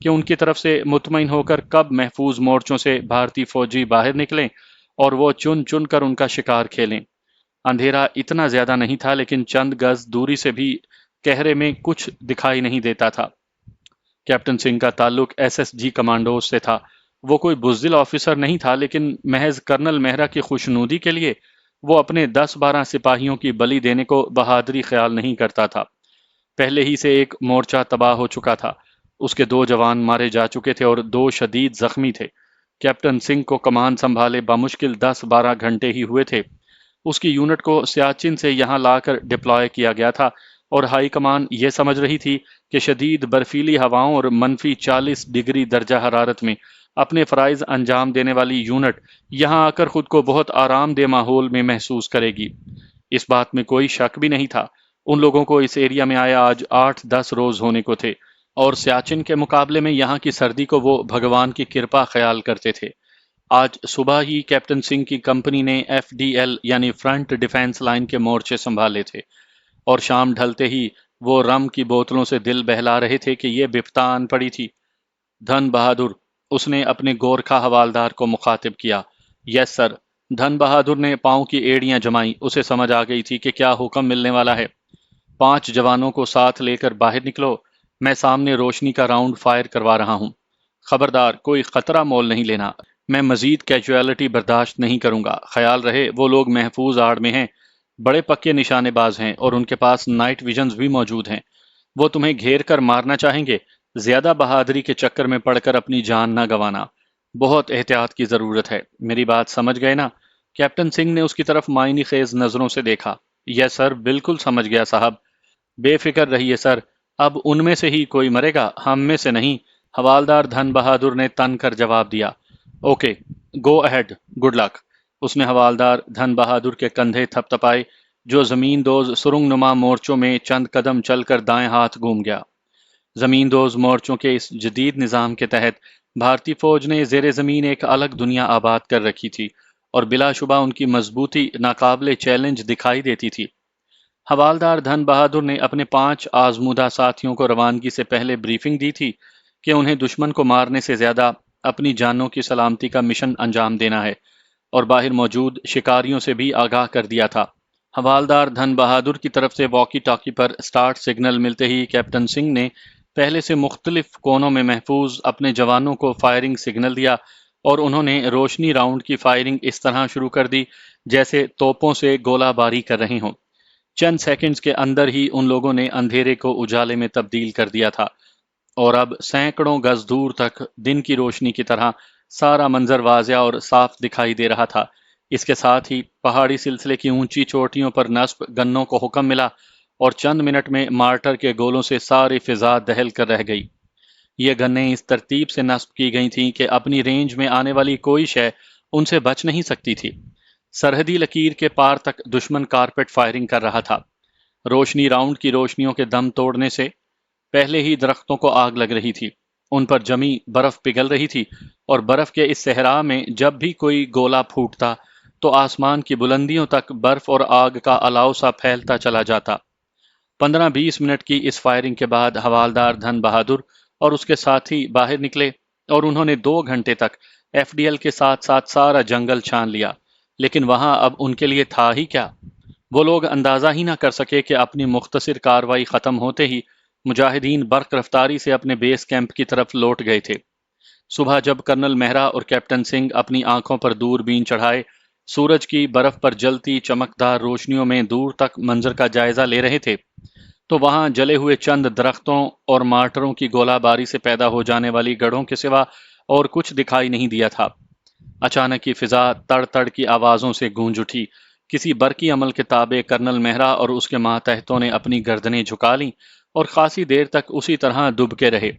کہ ان کی طرف سے مطمئن ہو کر کب محفوظ مورچوں سے بھارتی فوجی باہر نکلیں اور وہ چن چن کر ان کا شکار کھیلیں۔ اندھیرا اتنا زیادہ نہیں تھا، لیکن چند گز دوری سے بھی گہرے میں کچھ دکھائی نہیں دیتا تھا۔ کیپٹن سنگھ کا تعلق ایس ایس جی کمانڈوز سے تھا۔ وہ کوئی بزدل آفیسر نہیں تھا، لیکن محض کرنل مہرا کی خوشنودی کے لیے وہ اپنے 10-12 سپاہیوں کی بلی دینے کو بہادری خیال نہیں کرتا تھا۔ پہلے ہی سے ایک مورچہ تباہ ہو چکا تھا، اس کے 2 جوان مارے جا چکے تھے اور 2 شدید زخمی تھے۔ کیپٹن سنگھ کو کمان سنبھالے بمشکل 10-12 گھنٹے ہی ہوئے تھے۔ اس کی یونٹ کو سیاچن سے یہاں لا کر ڈپلوائے کیا گیا تھا اور ہائی کمان یہ سمجھ رہی تھی کہ شدید برفیلی ہواؤں اور منفی 40 ڈگری درجہ حرارت میں اپنے فرائض انجام دینے والی یونٹ یہاں آ کر خود کو بہت آرام دہ ماحول میں محسوس کرے گی۔ اس بات میں کوئی شک بھی نہیں تھا۔ ان لوگوں کو اس ایریا میں آیا آج 8-10 روز ہونے کو تھے، اور سیاچن کے مقابلے میں یہاں کی سردی کو وہ بھگوان کی کرپا خیال کرتے تھے۔ آج صبح ہی کیپٹن سنگھ کی کمپنی نے ایف ڈی ایل یعنی فرنٹ ڈیفنس لائن کے مورچے سنبھالے تھے، اور شام ڈھلتے ہی وہ رم کی بوتلوں سے دل بہلا رہے تھے کہ یہ بپتا آن پڑی تھی۔ دھن بہادر، اس نے اپنے گورکھا حوالدار کو مخاطب کیا۔ یس سر۔ دھن بہادر نے پاؤں کی ایڑیاں جمائیں، اسے سمجھ آ گئی تھی کہ کیا حکم ملنے والا ہے۔ 5 جوانوں کو ساتھ لے کر باہر نکلو، میں سامنے روشنی کا راؤنڈ فائر کروا رہا ہوں۔ خبردار، کوئی خطرہ مول نہیں لینا، میں مزید کیجویلٹی برداشت نہیں کروں گا۔ خیال رہے وہ لوگ محفوظ آڑ میں ہیں، بڑے پکے نشانے باز ہیں اور ان کے پاس نائٹ ویژنز بھی موجود ہیں۔ وہ تمہیں گھیر کر مارنا چاہیں گے، زیادہ بہادری کے چکر میں پڑ کر اپنی جان نہ گنوانا۔ بہت احتیاط کی ضرورت ہے، میری بات سمجھ گئے نا؟ کیپٹن سنگھ نے اس کی طرف معنی خیز نظروں سے دیکھا۔ یس سر، بالکل سمجھ گیا صاحب۔ بے فکر رہیے سر، اب ان میں سے ہی کوئی مرے گا، ہم میں سے نہیں، حوالدار دھن بہادر نے تن کر جواب دیا۔ Okay, go ahead, good luck. اس نے حوالدار دھن بہادر کے کندھے تھپ تھپائے، جو زمین دوز سرنگ نما مورچوں میں چند قدم چل کر دائیں ہاتھ گھوم گیا۔ زمین دوز مورچوں کے اس جدید نظام کے تحت بھارتی فوج نے زیر زمین ایک الگ دنیا آباد کر رکھی تھی، اور بلا شبہ ان کی مضبوطی ناقابل چیلنج دکھائی دیتی تھی۔ حوالدار دھن بہادر نے اپنے 5 آزمودہ ساتھیوں کو روانگی سے پہلے بریفنگ دی تھی کہ انہیں دشمن کو مارنے سے زیادہ اپنی جانوں کی سلامتی کا مشن انجام دینا ہے، اور باہر موجود شکاریوں سے بھی آگاہ کر دیا تھا۔ حوالدار دھن بہادر کی طرف سے واکی ٹاکی پر سٹارٹ سگنل ملتے ہی کیپٹن سنگھ نے پہلے سے مختلف کونوں میں محفوظ اپنے جوانوں کو فائرنگ سگنل دیا، اور انہوں نے روشنی راؤنڈ کی فائرنگ اس طرح شروع کر دی جیسے توپوں سے گولہ باری کر رہے ہوں۔ چند سیکنڈز کے اندر ہی ان لوگوں نے اندھیرے کو اجالے میں تبدیل کر دیا تھا، اور اب سینکڑوں گز دور تک دن کی روشنی کی طرح سارا منظر واضح اور صاف دکھائی دے رہا تھا۔ اس کے ساتھ ہی پہاڑی سلسلے کی اونچی چوٹیوں پر نصب گنوں کو حکم ملا، اور چند منٹ میں مارٹر کے گولوں سے ساری فضا دہل کر رہ گئی۔ یہ گنیں اس ترتیب سے نصب کی گئی تھیں کہ اپنی رینج میں آنے والی کوئی شے ان سے بچ نہیں سکتی تھی۔ سرحدی لکیر کے پار تک دشمن کارپیٹ فائرنگ کر رہا تھا۔ روشنی راؤنڈ کی روشنیوں کے دم توڑنے سے پہلے ہی درختوں کو آگ لگ رہی تھی، ان پر جمی برف پگھل رہی تھی، اور برف کے اس صحرا میں جب بھی کوئی گولا پھوٹتا تو آسمان کی بلندیوں تک برف اور آگ کا الاؤ سا پھیلتا چلا جاتا۔ 15-20 منٹ کی اس فائرنگ کے بعد حوالدار دھن بہادر اور اس کے ساتھی باہر نکلے، اور انہوں نے 2 گھنٹے تک ایف ڈی ایل کے ساتھ ساتھ سارا جنگل چھان لیا، لیکن وہاں اب ان کے لیے تھا ہی کیا؟ وہ لوگ اندازہ ہی نہ کر سکے کہ اپنی مختصر کاروائی ختم ہوتے ہی مجاہدین برق رفتاری سے اپنے بیس کیمپ کی طرف لوٹ گئے تھے۔ صبح جب کرنل مہرا اور کیپٹن سنگھ اپنی آنکھوں پر دور بین چڑھائے سورج کی برف پر جلتی چمکدار روشنیوں میں دور تک منظر کا جائزہ لے رہے تھے، تو وہاں جلے ہوئے چند درختوں اور مارٹروں کی گولہ باری سے پیدا ہو جانے والی گڑھوں کے سوا اور کچھ دکھائی نہیں دیا تھا۔ اچانک کی فضا تڑ تڑ کی آوازوں سے گونج اٹھی۔ کسی برقی عمل کے تابع کرنل مہرا اور اس کے ماتحتوں نے اپنی گردنیں جھکا لیں اور خاصی دیر تک اسی طرح دبکے رہے۔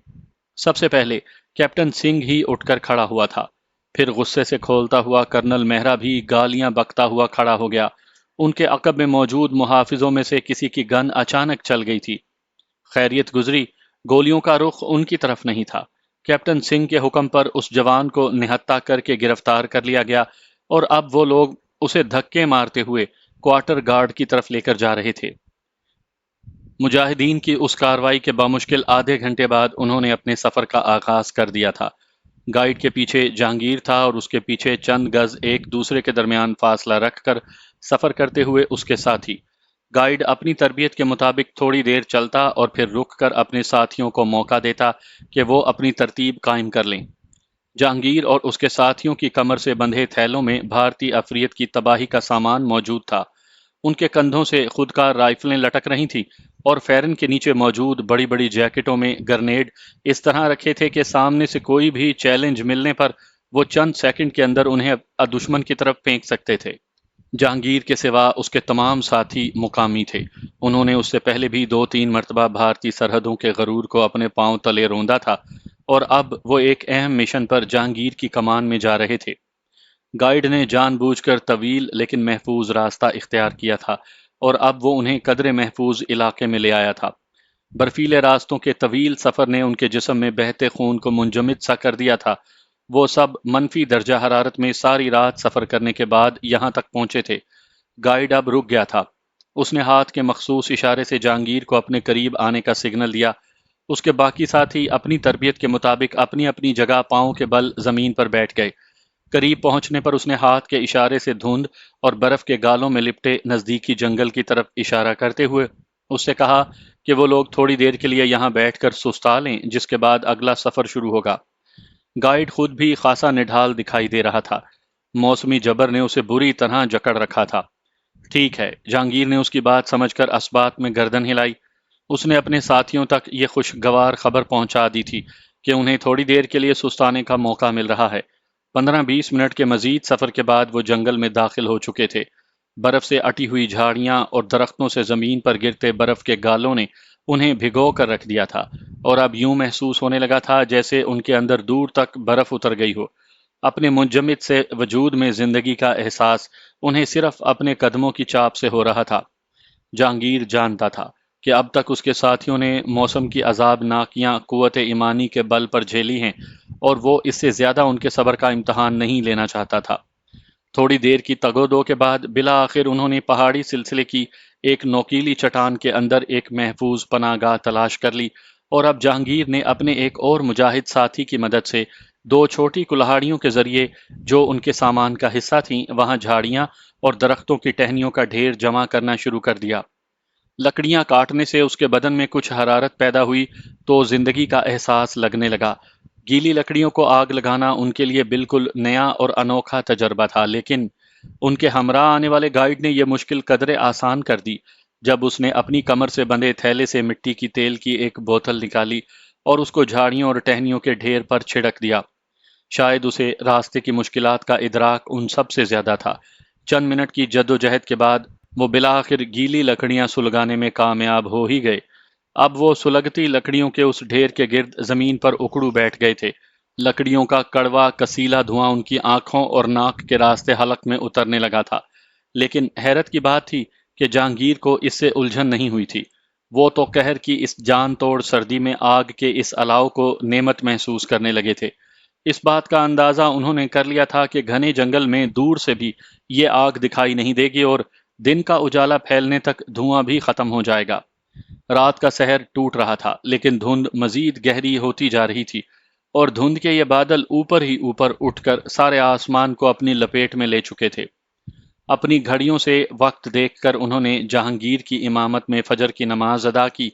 سب سے پہلے کیپٹن سنگھ ہی اٹھ کر کھڑا ہوا تھا، پھر غصے سے کھولتا ہوا کرنل مہرا بھی گالیاں بکتا ہوا کھڑا ہو گیا۔ ان کے عقب میں موجود محافظوں میں سے کسی کی گن اچانک چل گئی تھی۔ خیریت گزری، گولیوں کا رخ ان کی طرف نہیں تھا۔ کیپٹن سنگھ کے حکم پر اس جوان کو نہتہ کر کے گرفتار کر لیا گیا، اور اب وہ لوگ اسے دھکے مارتے ہوئے کوارٹر گارڈ کی طرف لے کر جا رہے تھے۔ مجاہدین کی اس کارروائی کے بامشکل آدھے گھنٹے بعد انہوں نے اپنے سفر کا آغاز کر دیا تھا۔ گائیڈ کے پیچھے جہانگیر تھا اور اس کے پیچھے چند گز ایک دوسرے کے درمیان فاصلہ رکھ کر سفر کرتے ہوئے اس کے ساتھی۔ گائیڈ اپنی تربیت کے مطابق تھوڑی دیر چلتا اور پھر رک کر اپنے ساتھیوں کو موقع دیتا کہ وہ اپنی ترتیب قائم کر لیں۔ جہانگیر اور اس کے ساتھیوں کی کمر سے بندھے تھیلوں میں بھارتی عفریت کی تباہی کا سامان موجود تھا۔ ان کے کندھوں سے خودکار رائفلیں لٹک رہی تھیں اور فیرن کے نیچے موجود بڑی بڑی جیکٹوں میں گرنیڈ اس طرح رکھے تھے کہ سامنے سے کوئی بھی چیلنج ملنے پر وہ چند سیکنڈ کے اندر انہیں دشمن کی طرف پھینک سکتے تھے۔ جہانگیر کے سوا اس کے تمام ساتھی مقامی تھے۔ انہوں نے اس سے پہلے بھی 2-3 مرتبہ بھارتی سرحدوں کے غرور کو اپنے پاؤں تلے روندا تھا، اور اب وہ ایک اہم مشن پر جہانگیر کی کمان میں جا رہے تھے۔ گائیڈ نے جان بوجھ کر طویل لیکن محفوظ راستہ اختیار کیا تھا، اور اب وہ انہیں قدرے محفوظ علاقے میں لے آیا تھا۔ برفیلے راستوں کے طویل سفر نے ان کے جسم میں بہتے خون کو منجمد سا کر دیا تھا۔ وہ سب منفی درجہ حرارت میں ساری رات سفر کرنے کے بعد یہاں تک پہنچے تھے۔ گائیڈ اب رک گیا تھا۔ اس نے ہاتھ کے مخصوص اشارے سے جہانگیر کو اپنے قریب آنے کا سگنل دیا۔ اس کے باقی ساتھی اپنی تربیت کے مطابق اپنی اپنی جگہ پاؤں کے بل زمین پر بیٹھ گئے۔ قریب پہنچنے پر اس نے ہاتھ کے اشارے سے دھند اور برف کے گالوں میں لپٹے نزدیکی جنگل کی طرف اشارہ کرتے ہوئے اس سے کہا کہ وہ لوگ تھوڑی دیر کے لیے یہاں بیٹھ کر سستا لیں، جس کے بعد اگلا سفر شروع ہوگا۔ گائیڈ خود بھی خاصا نڈھال دکھائی دے رہا تھا۔ موسمی جبر نے اسے بری طرح جکڑ رکھا تھا۔ ٹھیک ہے، جہانگیر نے اس کی بات سمجھ کر اسبات میں گردن ہلائی۔ اس نے اپنے ساتھیوں تک یہ خوشگوار خبر پہنچا دی تھی کہ انہیں تھوڑی دیر کے لیے سستانے کا موقع مل رہا ہے۔ 15-20 منٹ کے مزید سفر کے بعد وہ جنگل میں داخل ہو چکے تھے۔ برف سے اٹی ہوئی جھاڑیاں اور درختوں سے زمین پر گرتے برف کے گالوں نے انہیں بھگو کر رکھ دیا تھا، اور اب یوں محسوس ہونے لگا تھا جیسے ان کے اندر دور تک برف اتر گئی ہو۔ اپنے منجمد سے وجود میں زندگی کا احساس انہیں صرف اپنے قدموں کی چاپ سے ہو رہا تھا۔ جہانگیر جانتا تھا کہ اب تک اس کے ساتھیوں نے موسم کی عذاب ناکیاں قوت ایمانی کے بل پر جھیلی ہیں، اور وہ اس سے زیادہ ان کے صبر کا امتحان نہیں لینا چاہتا تھا۔ تھوڑی دیر کی تگ و دو کے بعد بالآخر انہوں نے پہاڑی سلسلے کی ایک نوکیلی چٹان کے اندر ایک محفوظ پناہ گاہ تلاش کر لی، اور اب جہانگیر نے اپنے ایک اور مجاہد ساتھی کی مدد سے 2 چھوٹی کلہاڑیوں کے ذریعے جو ان کے سامان کا حصہ تھیں وہاں جھاڑیاں اور درختوں کی ٹہنیوں کا ڈھیر جمع کرنا شروع کر دیا۔ لکڑیاں کاٹنے سے اس کے بدن میں کچھ حرارت پیدا ہوئی تو زندگی کا احساس لگنے لگا۔ گیلی لکڑیوں کو آگ لگانا ان کے لیے بالکل نیا اور انوکھا تجربہ تھا، لیکن ان کے ہمراہ آنے والے گائیڈ نے یہ مشکل قدرے آسان کر دی جب اس نے اپنی کمر سے بندھے تھیلے سے مٹی کی تیل کی ایک بوتل نکالی اور اس کو جھاڑیوں اور ٹہنیوں کے ڈھیر پر چھڑک دیا۔ شاید اسے راستے کی مشکلات کا ادراک ان سب سے زیادہ تھا۔ چند منٹ کی جد و جہد کے بعد وہ بالآخر گیلی لکڑیاں سلگانے میں کامیاب ہو ہی گئے۔ اب وہ سلگتی لکڑیوں کے اس ڈھیر کے گرد زمین پر اکڑو بیٹھ گئے تھے۔ لکڑیوں کا کڑوا کسیلا دھواں ان کی آنکھوں اور ناک کے راستے حلق میں اترنے لگا تھا، لیکن حیرت کی بات تھی کہ جہانگیر کو اس سے الجھن نہیں ہوئی تھی۔ وہ تو قہر کی اس جان توڑ سردی میں آگ کے اس الاؤ کو نعمت محسوس کرنے لگے تھے۔ اس بات کا اندازہ انہوں نے کر لیا تھا کہ گھنے جنگل میں دور سے بھی یہ آگ دکھائی نہیں دے گی، اور دن کا اجالا پھیلنے تک دھواں بھی ختم ہو جائے گا۔ رات کا سحر ٹوٹ رہا تھا، لیکن دھند مزید گہری ہوتی جا رہی تھی، اور دھند کے یہ بادل اوپر ہی اوپر اٹھ کر سارے آسمان کو اپنی لپیٹ میں لے چکے تھے۔ اپنی گھڑیوں سے وقت دیکھ کر انہوں نے جہانگیر کی امامت میں فجر کی نماز ادا کی،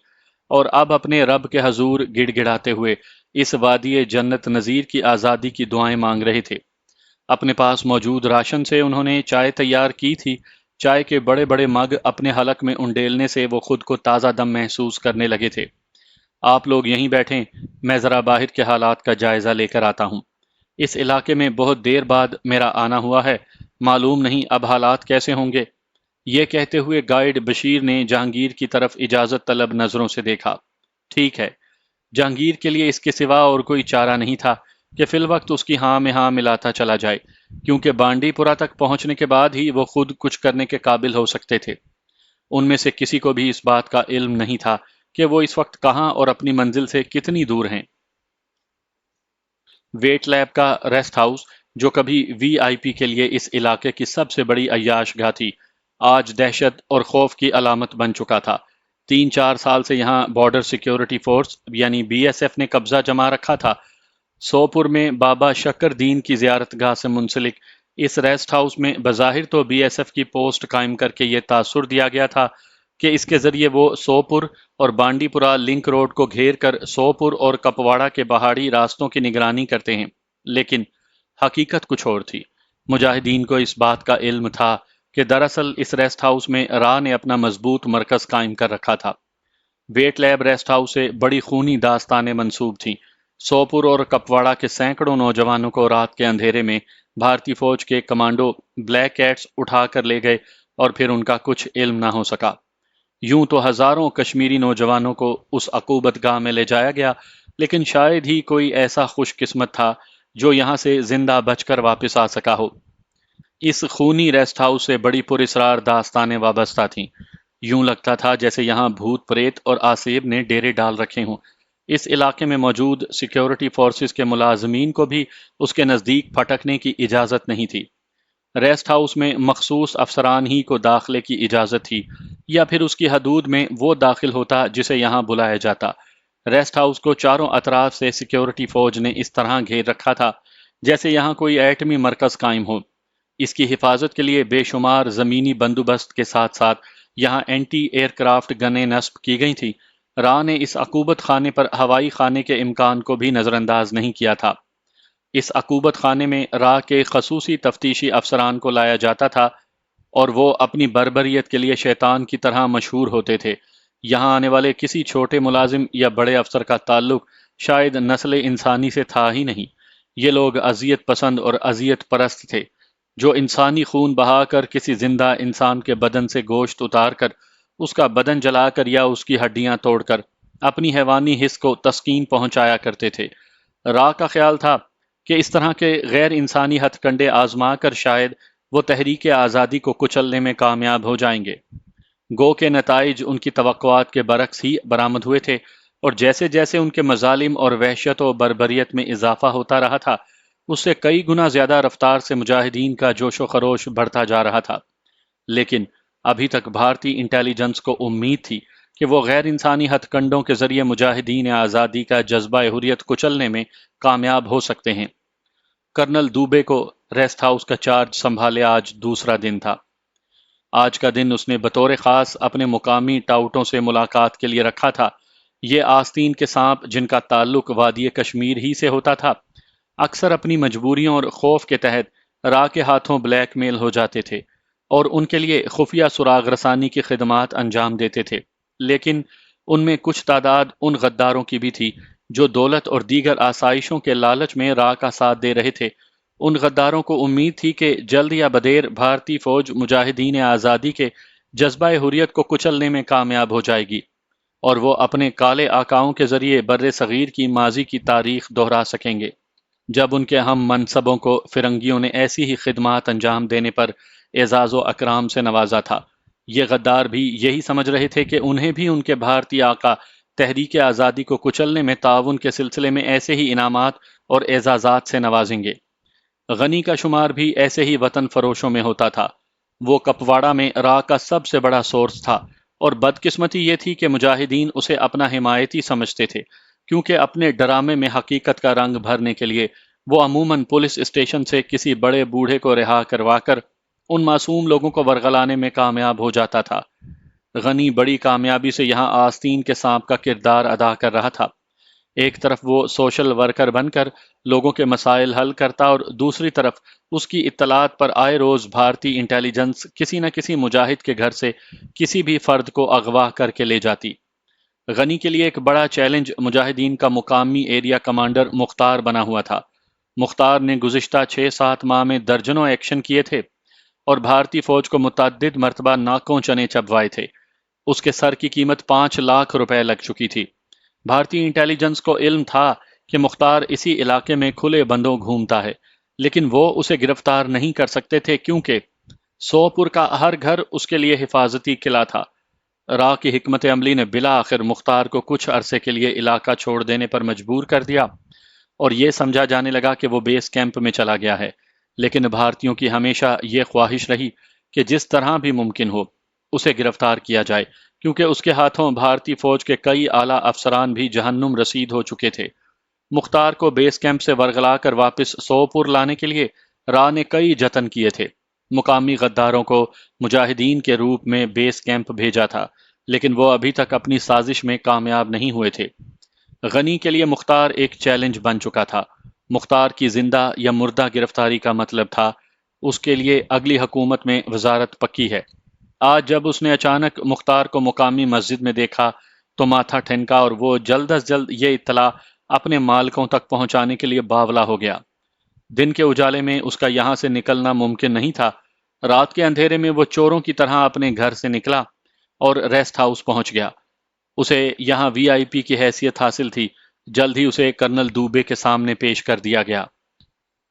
اور اب اپنے رب کے حضور گڑ گڑاتے ہوئے اس وادی جنت نظیر کی آزادی کی دعائیں مانگ رہے تھے۔ اپنے پاس موجود راشن سے انہوں نے چائے تیار کی تھی۔ چائے کے بڑے بڑے مگ اپنے حلق میں انڈیلنے سے وہ خود کو تازہ دم محسوس کرنے لگے تھے۔ آپ لوگ یہیں بیٹھیں، میں ذرا باہر کے حالات کا جائزہ لے کر آتا ہوں۔ اس علاقے میں بہت دیر بعد میرا آنا ہوا ہے، معلوم نہیں اب حالات کیسے ہوں گے۔ یہ کہتے ہوئے گائیڈ بشیر نے جہانگیر کی طرف اجازت طلب نظروں سے دیکھا۔ ٹھیک ہے، جہانگیر کے لیے اس کے سوا اور کوئی چارہ نہیں تھا کہ فی الوقت اس کی ہاں میں ہاں ملاتا چلا جائے، کیونکہ بانڈی پورہ تک پہنچنے کے بعد ہی وہ خود کچھ کرنے کے قابل ہو سکتے تھے۔ ان میں سے کسی کو بھی اس بات کا علم نہیں تھا کہ وہ اس وقت کہاں اور اپنی منزل سے کتنی دور ہیں۔ ویٹ لیب کا ریسٹ ہاؤس، جو کبھی وی آئی پی کے لیے اس علاقے کی سب سے بڑی عیاش گاہ تھی، آج دہشت اور خوف کی علامت بن چکا تھا۔ 3-4 سال سے یہاں بارڈر سیکیورٹی فورس یعنی BSF نے قبضہ جما رکھا تھا۔ سوپور میں بابا شکر دین کی زیارت گاہ سے منسلک اس ریسٹ ہاؤس میں بظاہر تو BSF کی پوسٹ قائم کر کے یہ تاثر دیا گیا تھا کہ اس کے ذریعے وہ سوپور اور بانڈی پورہ لنک روڈ کو گھیر کر سوپور اور کپواڑہ کے پہاڑی راستوں کی نگرانی کرتے ہیں، لیکن حقیقت کچھ اور تھی۔ مجاہدین کو اس بات کا علم تھا کہ دراصل اس ریسٹ ہاؤس میں را نے اپنا مضبوط مرکز قائم کر رکھا تھا۔ ویٹ لیب ریسٹ ہاؤس سے بڑی خونی داستانیں منسوب تھیں۔ سوپور اور کپواڑہ کے سینکڑوں نوجوانوں کو رات کے اندھیرے میں بھارتی فوج کے کمانڈو بلیک کیٹس اٹھا کر لے گئے اور پھر ان کا کچھ علم نہ ہو سکا۔ یوں تو ہزاروں کشمیری نوجوانوں کو اس عقوبت گاہ میں لے جایا گیا، لیکن شاید ہی کوئی ایسا خوش قسمت تھا جو یہاں سے زندہ بچ کر واپس آ سکا ہو۔ اس خونی ریسٹ ہاؤس سے بڑی پراسرار داستانیں وابستہ تھیں۔ یوں لگتا تھا جیسے یہاں بھوت پریت اور آسیب نے ڈیرے ڈال رکھے ہوں۔ اس علاقے میں موجود سیکیورٹی فورسز کے ملازمین کو بھی اس کے نزدیک پھٹکنے کی اجازت نہیں تھی۔ ریسٹ ہاؤس میں مخصوص افسران ہی کو داخلے کی اجازت تھی، یا پھر اس کی حدود میں وہ داخل ہوتا جسے یہاں بلایا جاتا۔ ریسٹ ہاؤس کو چاروں اطراف سے سیکیورٹی فوج نے اس طرح گھیر رکھا تھا جیسے یہاں کوئی ایٹمی مرکز قائم ہو۔ اس کی حفاظت کے لیے بے شمار زمینی بندوبست کے ساتھ ساتھ یہاں اینٹی ایئر کرافٹ گنیں نصب کی گئی تھیں۔ را نے اس عقوبت خانے پر ہوائی خانے کے امکان کو بھی نظر انداز نہیں کیا تھا۔ اس عقوبت خانے میں را کے خصوصی تفتیشی افسران کو لایا جاتا تھا اور وہ اپنی بربریت کے لیے شیطان کی طرح مشہور ہوتے تھے۔ یہاں آنے والے کسی چھوٹے ملازم یا بڑے افسر کا تعلق شاید نسل انسانی سے تھا ہی نہیں۔ یہ لوگ اذیت پسند اور اذیت پرست تھے، جو انسانی خون بہا کر کسی زندہ انسان کے بدن سے گوشت اتار کر، اس کا بدن جلا کر یا اس کی ہڈیاں توڑ کر اپنی حیوانی حس کو تسکین پہنچایا کرتے تھے۔ را کا خیال تھا کہ اس طرح کے غیر انسانی ہتھ کنڈے آزما کر شاید وہ تحریک آزادی کو کچلنے میں کامیاب ہو جائیں گے۔ گو کے نتائج ان کی توقعات کے برعکس ہی برآمد ہوئے تھے، اور جیسے جیسے ان کے مظالم اور وحشت و بربریت میں اضافہ ہوتا رہا تھا، اس سے کئی گنا زیادہ رفتار سے مجاہدین کا جوش و خروش بڑھتا جا رہا تھا۔ لیکن ابھی تک بھارتی انٹیلیجنس کو امید تھی کہ وہ غیر انسانی ہتھ کنڈوں کے ذریعے مجاہدین آزادی کا جذبہ حریت کچلنے میں کامیاب ہو سکتے ہیں۔ کرنل دوبے کو ریسٹ ہاؤس کا چارج سنبھالے آج دوسرا دن تھا۔ آج کا دن اس نے بطور خاص اپنے مقامی ٹاؤٹوں سے ملاقات کے لیے رکھا تھا۔ یہ آستین کے سانپ جن کا تعلق وادی کشمیر ہی سے ہوتا تھا، اکثر اپنی مجبوریوں اور خوف کے تحت را کے ہاتھوں بلیک میل ہو جاتے تھے اور ان کے لیے خفیہ سراغ رسانی کی خدمات انجام دیتے تھے، لیکن ان میں کچھ تعداد ان غداروں کی بھی تھی جو دولت اور دیگر آسائشوں کے لالچ میں را کا ساتھ دے رہے تھے۔ ان غداروں کو امید تھی کہ جلد یا بدیر بھارتی فوج مجاہدین آزادی کے جذبہ حریت کو کچلنے میں کامیاب ہو جائے گی، اور وہ اپنے کالے آقاؤں کے ذریعے بر صغیر کی ماضی کی تاریخ دہرا سکیں گے۔ جب ان کے ہم منصبوں کو فرنگیوں نے ایسی ہی خدمات انجام دینے پر اعزاز و اکرام سے نوازا تھا، یہ غدار بھی یہی سمجھ رہے تھے کہ انہیں بھی ان کے بھارتی آقا تحریک آزادی کو کچلنے میں تعاون کے سلسلے میں ایسے ہی انعامات اور اعزازات سے نوازیں گے۔ غنی کا شمار بھی ایسے ہی وطن فروشوں میں ہوتا تھا۔ وہ کپواڑہ میں را کا سب سے بڑا سورس تھا، اور بدقسمتی یہ تھی کہ مجاہدین اسے اپنا حمایتی سمجھتے تھے، کیونکہ اپنے ڈرامے میں حقیقت کا رنگ بھرنے کے لیے وہ عموماً پولیس اسٹیشن سے کسی بڑے بوڑھے کو رہا کروا کر ان معصوم لوگوں کو ورغلانے میں کامیاب ہو جاتا تھا۔ غنی بڑی کامیابی سے یہاں آستین کے سانپ کا کردار ادا کر رہا تھا۔ ایک طرف وہ سوشل ورکر بن کر لوگوں کے مسائل حل کرتا، اور دوسری طرف اس کی اطلاعات پر آئے روز بھارتی انٹیلیجنس کسی نہ کسی مجاہد کے گھر سے کسی بھی فرد کو اغوا کر کے لے جاتی۔ غنی کے لیے ایک بڑا چیلنج مجاہدین کا مقامی ایریا کمانڈر مختار بنا ہوا تھا۔ مختار نے گزشتہ 6-7 ماہ میں درجنوں ایکشن کیے تھے اور بھارتی فوج کو متعدد مرتبہ ناکوں چنے چبوائے تھے۔ اس کے سر کی قیمت 5 لاکھ روپے لگ چکی تھی۔ بھارتی انٹیلیجنس کو علم تھا کہ مختار اسی علاقے میں کھلے بندوں گھومتا ہے، لیکن وہ اسے گرفتار نہیں کر سکتے تھے کیونکہ سوپور کا ہر گھر اس کے لیے حفاظتی قلعہ تھا۔ را کی حکمت عملی نے بالآخر مختار کو کچھ عرصے کے لیے علاقہ چھوڑ دینے پر مجبور کر دیا، اور یہ سمجھا جانے لگا کہ وہ بیس کیمپ میں چلا گیا ہے، لیکن بھارتیوں کی ہمیشہ یہ خواہش رہی کہ جس طرح بھی ممکن ہو اسے گرفتار کیا جائے، کیونکہ اس کے ہاتھوں بھارتی فوج کے کئی اعلیٰ افسران بھی جہنم رسید ہو چکے تھے۔ مختار کو بیس کیمپ سے ورغلا کر واپس سوپور لانے کے لیے راہ نے کئی جتن کیے تھے۔ مقامی غداروں کو مجاہدین کے روپ میں بیس کیمپ بھیجا تھا، لیکن وہ ابھی تک اپنی سازش میں کامیاب نہیں ہوئے تھے۔ غنی کے لیے مختار ایک چیلنج بن چکا تھا۔ مختار کی زندہ یا مردہ گرفتاری کا مطلب تھا اس کے لیے اگلی حکومت میں وزارت پکی ہے۔ آج جب اس نے اچانک مختار کو مقامی مسجد میں دیکھا تو ماتھا ٹھنکا اور وہ جلد از جلد یہ اطلاع اپنے مالکوں تک پہنچانے کے لیے باولا ہو گیا۔ دن کے اجالے میں اس کا یہاں سے نکلنا ممکن نہیں تھا۔ رات کے اندھیرے میں وہ چوروں کی طرح اپنے گھر سے نکلا اور ریسٹ ہاؤس پہنچ گیا۔ اسے یہاں وی آئی پی کی حیثیت حاصل تھی۔ جلد ہی اسے کرنل دوبے کے سامنے پیش کر دیا گیا۔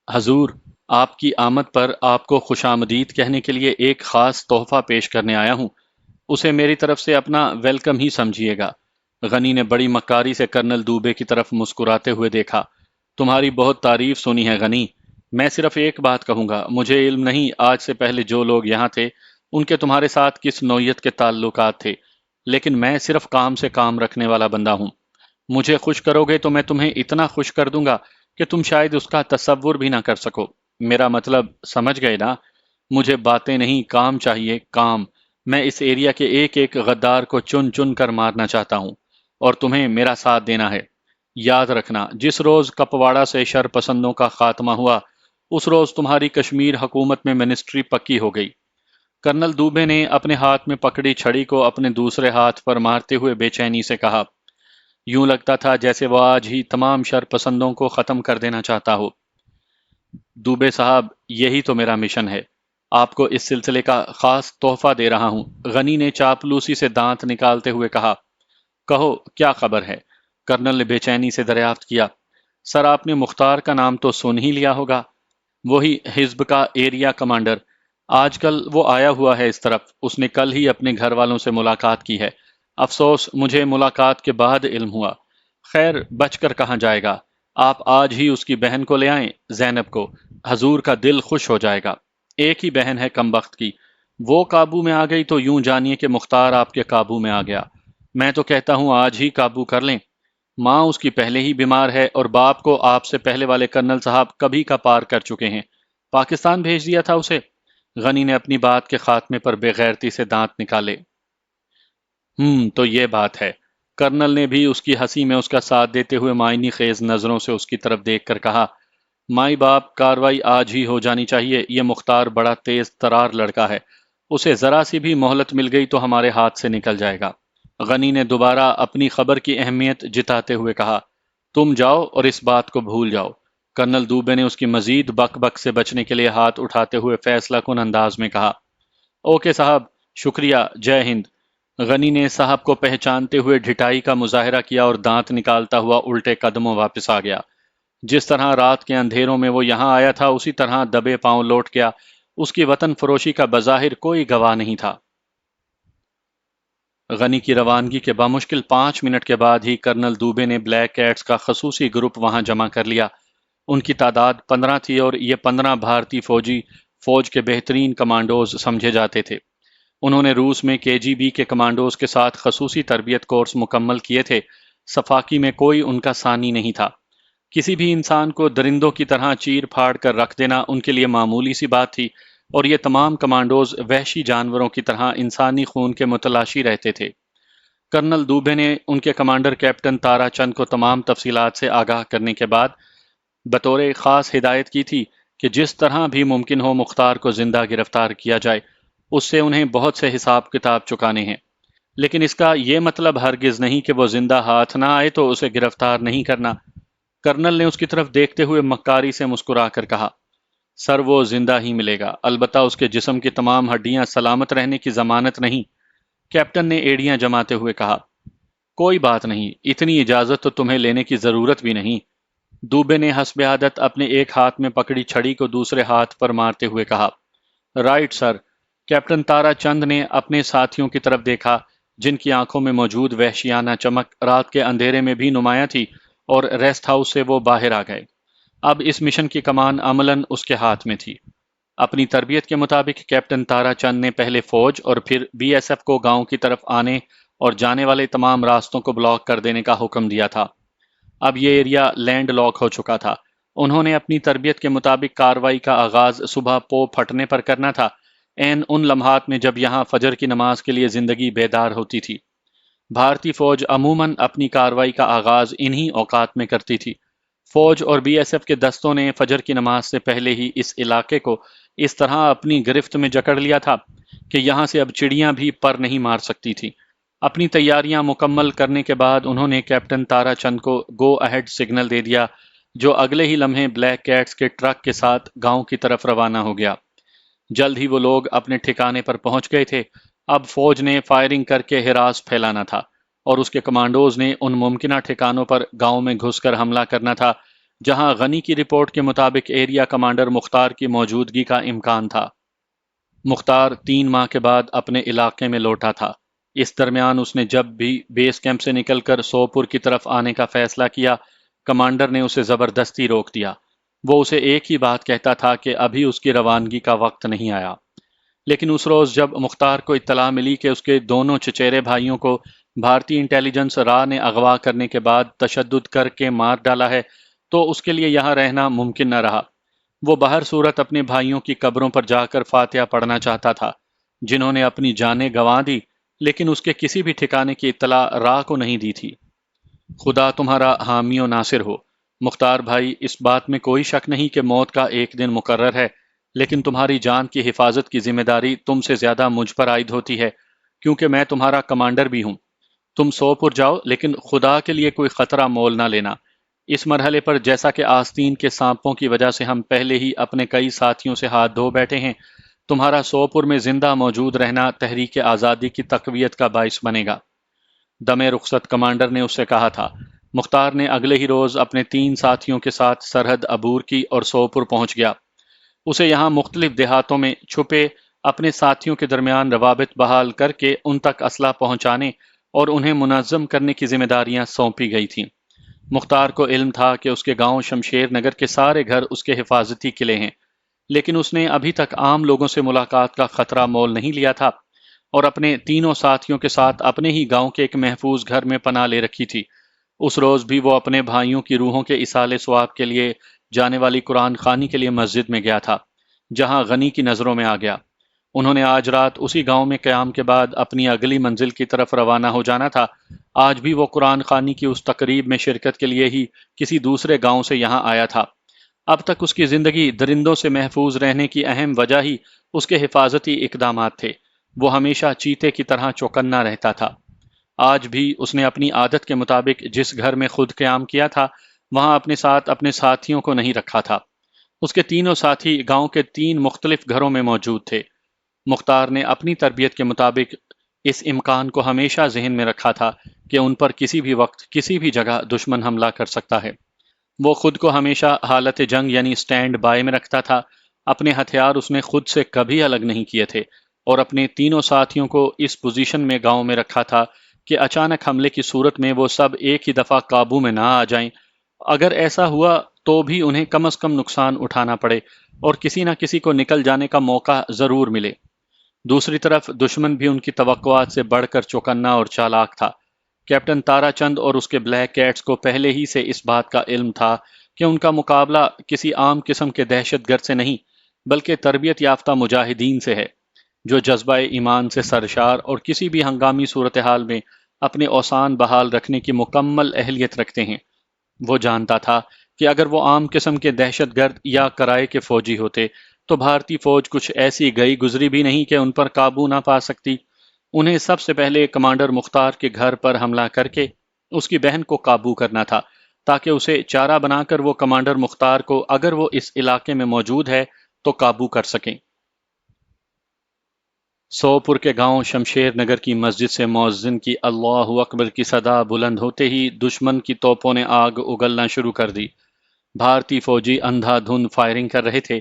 حضور، آپ کی آمد پر آپ کو خوش آمدید کہنے کے لیے ایک خاص تحفہ پیش کرنے آیا ہوں۔ اسے میری طرف سے اپنا ویلکم ہی سمجھیے گا۔ غنی نے بڑی مکاری سے کرنل دوبے کی طرف مسکراتے ہوئے دیکھا۔ تمہاری بہت تعریف سنی ہے غنی۔ میں صرف ایک بات کہوں گا، مجھے علم نہیں آج سے پہلے جو لوگ یہاں تھے ان کے تمہارے ساتھ کس نوعیت کے تعلقات تھے، لیکن میں صرف کام سے کام رکھنے والا بندہ ہوں۔ مجھے خوش کرو گے تو میں تمہیں اتنا خوش کر دوں گا کہ تم شاید اس کا تصور بھی نہ کر سکو۔ میرا مطلب سمجھ گئے نا؟ مجھے باتیں نہیں، کام چاہیے، کام۔ میں اس ایریا کے ایک ایک غدار کو چن چن کر مارنا چاہتا ہوں، اور تمہیں میرا ساتھ دینا ہے۔ یاد رکھنا، جس روز کپواڑہ سے شر پسندوں کا خاتمہ ہوا اس روز تمہاری کشمیر حکومت میں منسٹری پکی ہو گئی۔ کرنل دوبے نے اپنے ہاتھ میں پکڑی چھڑی کو اپنے دوسرے ہاتھ پر مارتے ہوئے بے چینی سے کہا۔ یوں لگتا تھا جیسے وہ آج ہی تمام شر پسندوں کو ختم کر دینا چاہتا ہو۔ دوبے صاحب، یہی تو میرا مشن ہے۔ آپ کو اس سلسلے کا خاص تحفہ دے رہا ہوں۔ غنی نے چاپلوسی سے دانت نکالتے ہوئے کہا۔ کہو کیا خبر ہے؟ کرنل نے بے چینی سے دریافت کیا۔ سر، آپ نے مختار کا نام تو سن ہی لیا ہوگا، وہی حزب کا ایریا کمانڈر۔ آج کل وہ آیا ہوا ہے اس طرف۔ اس نے کل ہی اپنے گھر والوں سے ملاقات کی ہے۔ افسوس، مجھے ملاقات کے بعد علم ہوا۔ خیر، بچ کر کہاں جائے گا۔ آپ آج ہی اس کی بہن کو لے آئیں، زینب کو۔ حضور کا دل خوش ہو جائے گا۔ ایک ہی بہن ہے کمبخت کی، وہ قابو میں آ گئی تو یوں جانیے کہ مختار آپ کے قابو میں آ گیا۔ میں تو کہتا ہوں آج ہی قابو کر لیں۔ ماں اس کی پہلے ہی بیمار ہے اور باپ کو آپ سے پہلے والے کرنل صاحب کبھی کا پار کر چکے ہیں۔ پاکستان بھیج دیا تھا اسے۔ غنی نے اپنی بات کے خاتمے پر بے غیرتی سے دانت نکالے۔ تو یہ بات ہے۔ کرنل نے بھی اس کی ہنسی میں اس کا ساتھ دیتے ہوئے معنی خیز نظروں سے اس کی طرف دیکھ کر کہا، مائی باپ، کاروائی آج ہی ہو جانی چاہیے۔ یہ مختار بڑا تیز ترار لڑکا ہے، اسے ذرا سی بھی مہلت مل گئی تو ہمارے ہاتھ سے نکل جائے گا۔ غنی نے دوبارہ اپنی خبر کی اہمیت جتاتے ہوئے کہا، تم جاؤ اور اس بات کو بھول جاؤ۔ کرنل دوبے نے اس کی مزید بک بک سے بچنے کے لیے ہاتھ اٹھاتے ہوئے فیصلہ کن انداز میں کہا، اوکے صاحب، شکریہ، جے ہند۔ غنی نے صاحب کو پہچانتے ہوئے ڈھٹائی کا مظاہرہ کیا اور دانت نکالتا ہوا الٹے قدموں واپس آ گیا۔ جس طرح رات کے اندھیروں میں وہ یہاں آیا تھا اسی طرح دبے پاؤں لوٹ گیا۔ اس کی وطن فروشی کا بظاہر کوئی گواہ نہیں تھا۔ غنی کی روانگی کے بامشکل 5 منٹ کے بعد ہی کرنل دوبے نے بلیک کیٹس کا خصوصی گروپ وہاں جمع کر لیا۔ ان کی تعداد 15 تھی اور یہ 15 بھارتی فوج کے بہترین کمانڈوز سمجھے جاتے تھے۔ انہوں نے روس میں کے جی بی کے کمانڈوز کے ساتھ خصوصی تربیت کورس مکمل کیے تھے۔ صفاقی میں کوئی ان کا ثانی نہیں تھا۔ کسی بھی انسان کو درندوں کی طرح چیر پھاڑ کر رکھ دینا ان کے لیے معمولی سی بات تھی، اور یہ تمام کمانڈوز وحشی جانوروں کی طرح انسانی خون کے متلاشی رہتے تھے۔ کرنل دوبے نے ان کے کمانڈر کیپٹن تارا چند کو تمام تفصیلات سے آگاہ کرنے کے بعد بطور خاص ہدایت کی تھی کہ جس طرح بھی ممکن ہو مختار کو زندہ گرفتار کیا جائے۔ اس سے انہیں بہت سے حساب کتاب چکانے ہیں، لیکن اس کا یہ مطلب ہرگز نہیں کہ وہ زندہ ہاتھ نہ آئے تو اسے گرفتار نہیں کرنا۔ کرنل نے اس کی طرف دیکھتے ہوئے مکاری سے مسکرا کر کہا، سر، وہ زندہ ہی ملے گا، البتہ اس کے جسم کی تمام ہڈیاں سلامت رہنے کی ضمانت نہیں۔ کیپٹن نے ایڑیاں جماتے ہوئے کہا، کوئی بات نہیں، اتنی اجازت تو تمہیں لینے کی ضرورت بھی نہیں۔ دوبے نے حسب عادت اپنے ایک ہاتھ میں پکڑی چھڑی کو دوسرے ہاتھ پر مارتے ہوئے کہا، رائٹ سر۔ کیپٹن تارا چند نے اپنے ساتھیوں کی طرف دیکھا، جن کی آنکھوں میں موجود وحشیانہ چمک رات کے اندھیرے میں بھی نمایاں تھی، اور ریسٹ ہاؤس سے وہ باہر آ گئے۔ اب اس مشن کی کمان عملاً اس کے ہاتھ میں تھی۔ اپنی تربیت کے مطابق کیپٹن تارا چند نے پہلے فوج اور پھر بی ایس ایف کو گاؤں کی طرف آنے اور جانے والے تمام راستوں کو بلاک کر دینے کا حکم دیا تھا۔ اب یہ ایریا لینڈ لاک ہو چکا تھا۔ انہوں نے اپنی تربیت کے مطابق کارروائی کا آغاز صبح پو پھٹنے پر کرنا تھا، عین ان لمحات میں جب یہاں فجر کی نماز کے لیے زندگی بیدار ہوتی تھی۔ بھارتی فوج عموماً اپنی کارروائی کا آغاز انہی اوقات میں کرتی تھی۔ فوج اور بی ایس ایف کے دستوں نے فجر کی نماز سے پہلے ہی اس علاقے کو اس طرح اپنی گرفت میں جکڑ لیا تھا کہ یہاں سے اب چڑیاں بھی پر نہیں مار سکتی تھی۔ اپنی تیاریاں مکمل کرنے کے بعد انہوں نے کیپٹن تارا چند کو گو اہیڈ سگنل دے دیا، جو اگلے ہی لمحے بلیک کیٹس کے ٹرک کے ساتھ گاؤں کی طرف روانہ ہو گیا۔ جلد ہی وہ لوگ اپنے ٹھکانے پر پہنچ گئے تھے۔ اب فوج نے فائرنگ کر کے ہراس پھیلانا تھا اور اس کے کمانڈوز نے ان ممکنہ ٹھکانوں پر گاؤں میں گھس کر حملہ کرنا تھا جہاں غنی کی رپورٹ کے مطابق ایریا کمانڈر مختار کی موجودگی کا امکان تھا۔ مختار 3 ماہ کے بعد اپنے علاقے میں لوٹا تھا۔ اس درمیان اس نے جب بھی بیس کیمپ سے نکل کر سوپور کی طرف آنے کا فیصلہ کیا، کمانڈر نے اسے زبردستی روک دیا۔ وہ اسے ایک ہی بات کہتا تھا کہ ابھی اس کی روانگی کا وقت نہیں آیا۔ لیکن اس روز جب مختار کو اطلاع ملی کہ اس کے دونوں چچیرے بھائیوں کو بھارتی انٹیلیجنس را نے اغوا کرنے کے بعد تشدد کر کے مار ڈالا ہے، تو اس کے لیے یہاں رہنا ممکن نہ رہا۔ وہ بہر صورت اپنے بھائیوں کی قبروں پر جا کر فاتحہ پڑھنا چاہتا تھا، جنہوں نے اپنی جانیں گنوا دی، لیکن اس کے کسی بھی ٹھکانے کی اطلاع را کو نہیں دی تھی۔ خدا تمہارا حامی و ناصر ہو مختار بھائی، اس بات میں کوئی شک نہیں کہ موت کا ایک دن مقرر ہے، لیکن تمہاری جان کی حفاظت کی ذمہ داری تم سے زیادہ مجھ پر عائد ہوتی ہے، کیونکہ میں تمہارا کمانڈر بھی ہوں۔ تم سوپور جاؤ، لیکن خدا کے لیے کوئی خطرہ مول نہ لینا۔ اس مرحلے پر جیسا کہ آستین کے سانپوں کی وجہ سے ہم پہلے ہی اپنے کئی ساتھیوں سے ہاتھ دھو بیٹھے ہیں، تمہارا سوپور میں زندہ موجود رہنا تحریک آزادی کی تقویت کا باعث بنے گا۔ دم رخصت کمانڈر نے اس سے کہا تھا۔ مختار نے اگلے ہی روز اپنے 3 ساتھیوں کے ساتھ سرحد عبور کی اور سوپور پہنچ گیا۔ اسے یہاں مختلف دیہاتوں میں چھپے اپنے ساتھیوں کے درمیان روابط بحال کر کے ان تک اسلحہ پہنچانے اور انہیں منظم کرنے کی ذمہ داریاں سونپی گئی تھیں۔ مختار کو علم تھا کہ اس کے گاؤں شمشیر نگر کے سارے گھر اس کے حفاظتی قلعے ہیں، لیکن اس نے ابھی تک عام لوگوں سے ملاقات کا خطرہ مول نہیں لیا تھا اور اپنے 3 ساتھیوں کے ساتھ اپنے ہی گاؤں کے ایک محفوظ گھر میں پناہ لے رکھی تھی۔ اس روز بھی وہ اپنے بھائیوں کی روحوں کے ایصال ثواب کے لیے جانے والی قرآن خوانی کے لیے مسجد میں گیا تھا، جہاں غنی کی نظروں میں آ گیا۔ انہوں نے آج رات اسی گاؤں میں قیام کے بعد اپنی اگلی منزل کی طرف روانہ ہو جانا تھا۔ آج بھی وہ قرآن خوانی کی اس تقریب میں شرکت کے لیے ہی کسی دوسرے گاؤں سے یہاں آیا تھا۔ اب تک اس کی زندگی درندوں سے محفوظ رہنے کی اہم وجہ ہی اس کے حفاظتی اقدامات تھے۔ وہ ہمیشہ چیتے کی طرح چوکنا رہتا تھا۔ آج بھی اس نے اپنی عادت کے مطابق جس گھر میں خود قیام کیا تھا، وہاں اپنے ساتھ اپنے ساتھیوں کو نہیں رکھا تھا۔ اس کے 3 ساتھی گاؤں کے 3 مختلف گھروں میں موجود تھے۔ مختار نے اپنی تربیت کے مطابق اس امکان کو ہمیشہ ذہن میں رکھا تھا کہ ان پر کسی بھی وقت کسی بھی جگہ دشمن حملہ کر سکتا ہے۔ وہ خود کو ہمیشہ حالت جنگ یعنی سٹینڈ بائی میں رکھتا تھا۔ اپنے ہتھیار اس نے خود سے کبھی الگ نہیں کیے تھے اور اپنے 3 ساتھیوں کو اس پوزیشن میں گاؤں میں رکھا تھا کہ اچانک حملے کی صورت میں وہ سب ایک ہی دفعہ قابو میں نہ آ جائیں۔ اگر ایسا ہوا تو بھی انہیں کم از کم نقصان اٹھانا پڑے اور کسی نہ کسی کو نکل جانے کا موقع ضرور ملے۔ دوسری طرف دشمن بھی ان کی توقعات سے بڑھ کر چوکنا اور چالاک تھا۔ کیپٹن تارا چند اور اس کے بلیک کیٹس کو پہلے ہی سے اس بات کا علم تھا کہ ان کا مقابلہ کسی عام قسم کے دہشت گرد سے نہیں، بلکہ تربیت یافتہ مجاہدین سے ہے، جو جذبہ ایمان سے سرشار اور کسی بھی ہنگامی صورتحال میں اپنے اوسان بحال رکھنے کی مکمل اہلیت رکھتے ہیں۔ وہ جانتا تھا کہ اگر وہ عام قسم کے دہشت گرد یا کرائے کے فوجی ہوتے تو بھارتی فوج کچھ ایسی گئی گزری بھی نہیں کہ ان پر قابو نہ پا سکتی۔ انہیں سب سے پہلے کمانڈر مختار کے گھر پر حملہ کر کے اس کی بہن کو قابو کرنا تھا، تاکہ اسے چارہ بنا کر وہ کمانڈر مختار کو اگر وہ اس علاقے میں موجود ہے تو قابو کر سکیں۔ سوپور کے گاؤں شمشیر نگر کی مسجد سے مؤذن کی اللہ اکبر کی صدا بلند ہوتے ہی دشمن کی توپوں نے آگ اگلنا شروع کر دی۔ بھارتی فوجی اندھا دھند فائرنگ کر رہے تھے۔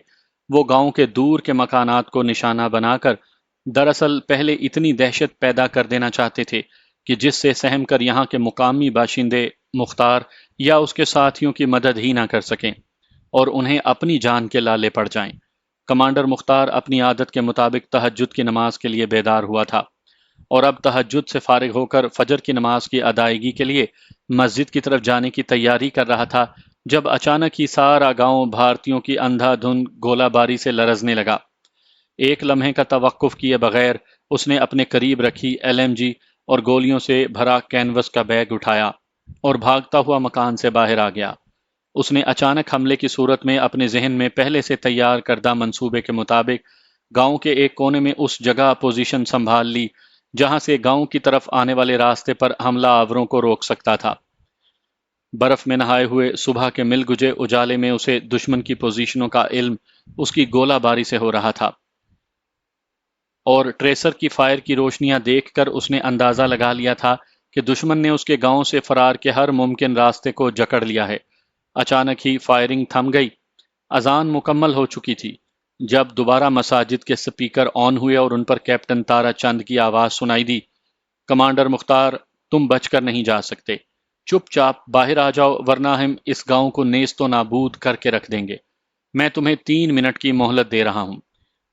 وہ گاؤں کے دور کے مکانات کو نشانہ بنا کر دراصل پہلے اتنی دہشت پیدا کر دینا چاہتے تھے کہ جس سے سہم کر یہاں کے مقامی باشندے مختار یا اس کے ساتھیوں کی مدد ہی نہ کر سکیں اور انہیں اپنی جان کے لالے پڑ جائیں۔ کمانڈر مختار اپنی عادت کے مطابق تہجد کی نماز کے لیے بیدار ہوا تھا اور اب تہجد سے فارغ ہو کر فجر کی نماز کی ادائیگی کے لیے مسجد کی طرف جانے کی تیاری کر رہا تھا، جب اچانک ہی سارا گاؤں بھارتیوں کی اندھا دھند گولہ باری سے لرزنے لگا۔ ایک لمحے کا توقف کیے بغیر اس نے اپنے قریب رکھی LMG اور گولیوں سے بھرا کینوس کا بیگ اٹھایا اور بھاگتا ہوا مکان سے باہر آ گیا۔ اس نے اچانک حملے کی صورت میں اپنے ذہن میں پہلے سے تیار کردہ منصوبے کے مطابق گاؤں کے ایک کونے میں اس جگہ پوزیشن سنبھال لی جہاں سے گاؤں کی طرف آنے والے راستے پر حملہ آوروں کو روک سکتا تھا۔ برف میں نہائے ہوئے صبح کے مل گجے اجالے میں اسے دشمن کی پوزیشنوں کا علم اس کی گولہ باری سے ہو رہا تھا، اور ٹریسر کی فائر کی روشنیاں دیکھ کر اس نے اندازہ لگا لیا تھا کہ دشمن نے اس کے گاؤں سے فرار کے ہر ممکن راستے کو جکڑ لیا ہے۔ اچانک ہی فائرنگ تھم گئی۔ اذان مکمل ہو چکی تھی جب دوبارہ مساجد کے سپیکر آن ہوئے اور ان پر کیپٹن تارا چند کی آواز سنائی دی، کمانڈر مختار، تم بچ کر نہیں جا سکتے، چپ چاپ باہر آ جاؤ ورنہ ہم اس گاؤں کو نیست و نابود کر کے رکھ دیں گے۔ میں تمہیں 3 منٹ کی مہلت دے رہا ہوں۔